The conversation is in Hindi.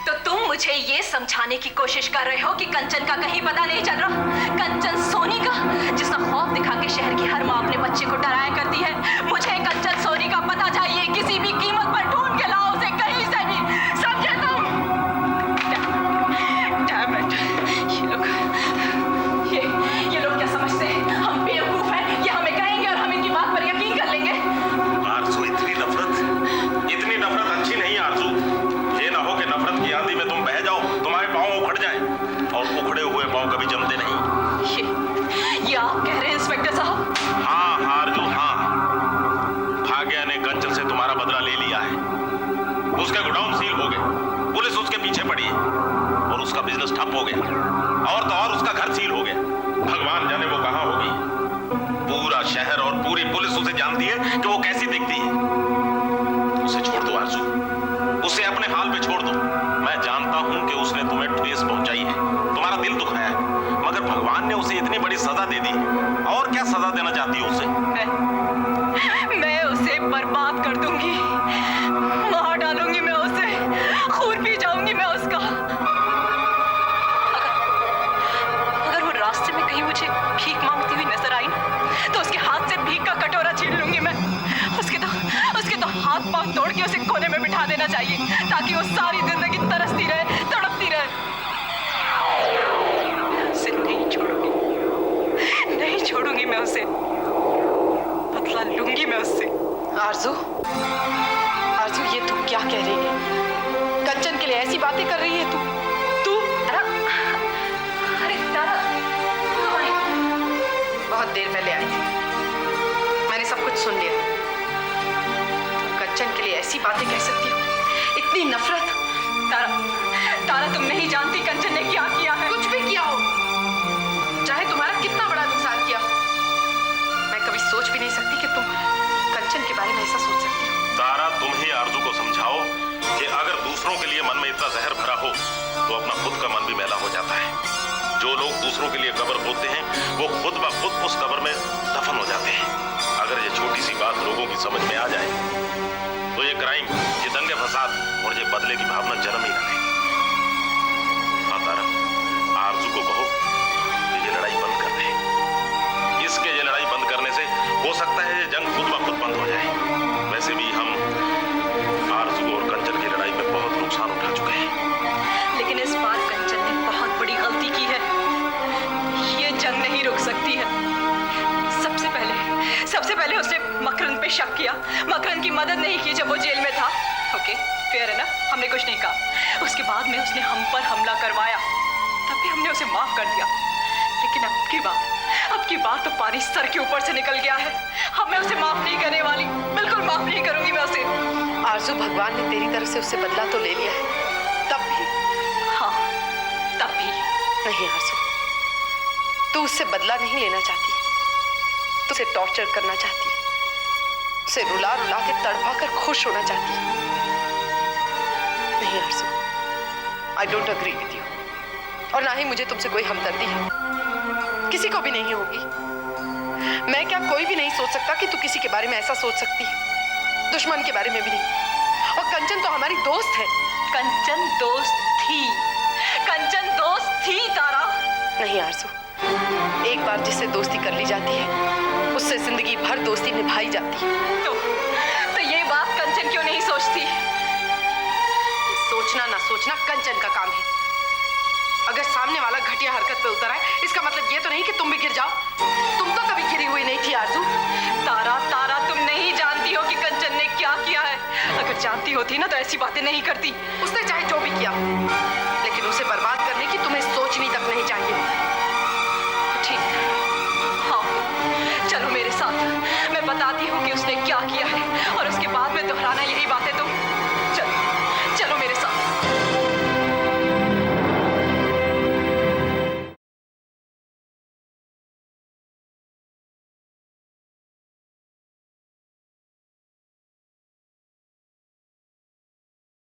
तो तुम मुझे ये समझाने की कोशिश कर रहे हो कि कंचन का कहीं पता नहीं चल रहा? कंचन सोनी का, जिसका खौफ दिखा के शहर की हर माँ अपने बच्चे को डराया करती है। मुझे कंचन सोनी का पता चाहिए, किसी भी कीमत पर ढूंढ के लाओ उसे, कहीं से भी, समझे तुम? Damn it! ये लोग क्या समझते हैं? हम बेवकूफ हैं, ये हमें कहेंगे और हम इनकी बात पर यकीन कर लेंगे। आरज़ू, इतनी नफरत अच्छी नहीं आरज़ू। ये ना हो कि नफरत की आंधी में तुम बह जाओ, तुम्हारे पांव उखड़ जाएं, और उखड़े हुए पांव कभी जमते नहीं। ये आप कह रहे हैं इंस्पेक्टर साहब? हाँ आरज़ू, हाँ। भाग्य ने कंचन से तुम्हारा बदला ले लिया है। उसके गोडाउन सील हो गए, पुलिस उसके पीछे पड़ी है, और उसका बिजनेस ठप हो गया, और तो और उसका घर सील हो गया। भगवान जाने वो कहां होगी। पूरा शहर और पूरी पुलिस उसे जानती है कि वो कैसी दिखती है। उसे छोड़ दो आरज़ू, उसे अपने हाल पे छोड़ दो। मैं जानता हूं कि उसने तुम्हें ठेस पहुंचाई है, तुम्हारा दिल दुखाया है, मगर भगवान ने उसे इतनी बड़ी सजा दे दी। और क्या सजा देना चाहती हो उसे? मैं उसे बर्बाद कर दूंगी, मार डालूंगी मैं उसे, खून पी जाऊंगी मैं उसका। अगर वो रास्ते में कहीं मुझे भीख मांगती हुई नजर आई ना, तो उसके हाथ से भीख का कटोरा छीन लूंगी मैं। उसके तो हाथ पांव तोड़ के उसे कोने में बिठा देना चाहिए, ताकि वो सारी जिंदगी तरसती रहे, तड़पती रहे। उसे नहीं छोड़ूंगी मैं उसे, बदला लूंगी मैं उससे। आरज़ू, ये तुम क्या कह रही है? कंचन के लिए ऐसी बातें कर रही है तू? अरे तारा, कब आई? बहुत देर पहले आई थी, मैंने सब कुछ सुन लिया। कंचन के लिए ऐसी बातें कह सकती हो? इतनी नफरत? तारा, तुम नहीं जानती कंचन ने क्या किया है। कुछ भी किया हो, चाहे तुम्हारा कितना बड़ा नुकसान किया हो, मैं कभी सोच भी नहीं सकती कि तुम कंचन के बारे में ऐसा सोच सकती हो। तारा, तुम ही आरज़ू को समझाओ कि अगर दूसरों के लिए मन में इतना जहर भरा हो, तो अपना खुद का मन भी मैला हो जाता है। जो लोग दूसरों के लिए कब्र खोदते हैं, वो खुद ब खुद उस कब्र में दफन हो जाते हैं। अगर ये छोटी सी बात लोगों की समझ में आ जाए, तो ये क्राइम, ये दंगे फसाद और ये बदले की भावना जन्म ही न लेगी। हाँ तारा, आरज़ू को कहो कि ये लड़ाई बंद कर दे। इसके ये लड़ाई बंद करने से हो सकता है ये जंग खुद ब खुद बंद हो जाए। वैसे भी हम आरज़ू और कंचन की लड़ाई में बहुत नुकसान उठा चुके हैं। लेकिन इस बार कंचन ने बहुत बड़ी गलती की है। ये जंग नहीं रुक सकती है। सबसे पहले उसने मकरंद पे शक किया, मकरंद की मदद नहीं की जब वो जेल में था। ओके, फेयर है ना, हमने कुछ नहीं कहा। उसके बाद में उसने हम पर हमला करवाया, तब भी हमने उसे माफ कर दिया। लेकिन अब की बात तो पानी सर के ऊपर से निकल गया है। अब मैं उसे माफ नहीं करने वाली, बिल्कुल माफ नहीं करूंगी मैं उसे। आरज़ू, भगवान ने तेरी तरफ से उससे बदला तो ले लिया है, तब भी? हाँ, तब भी नहीं आरज़ू, तू उससे बदला नहीं लेना चाहती, तू उसे टॉर्चर करना चाहती है, उसे रुला रुला के तड़पा कर खुश होना चाहती है। नहीं Aarzoo, I don't agree with you, और ना ही मुझे तुमसे कोई हमदर्दी है, किसी को भी नहीं होगी। मैं क्या, कोई भी नहीं सोच सकता कि तू किसी के बारे में ऐसा सोच सकती है, दुश्मन के बारे में भी नहीं। और कंचन तो हमारी दोस्त है। कंचन दोस्त थी तारा। नहीं आरज़ू, एक बार जिससे दोस्ती कर ली जाती है, उससे जिंदगी भर दोस्ती निभाई जाती है। तो ये बात कंचन क्यों नहीं सोचती? सोचना ना सोचना कंचन का काम है। अगर सामने वाला घटिया हरकत पे उतर आए, इसका मतलब ये तो नहीं कि तुम भी गिर जाओ। तुम तो कभी गिरी हुई नहीं थी आरज़ू। तारा, तुम नहीं जानती हो कि कंचन ने क्या किया है। अगर जानती होती ना तो ऐसी बातें नहीं करती। उसने चाहे जो भी किया, लेकिन उसे बर्बाद करने की तुम्हें सोचनी तक नहीं चाहिए। ठीक, हाँ, चलो मेरे साथ, मैं बताती हूँ कि उसने क्या किया है, और उसके बाद में दोहराना यही बातें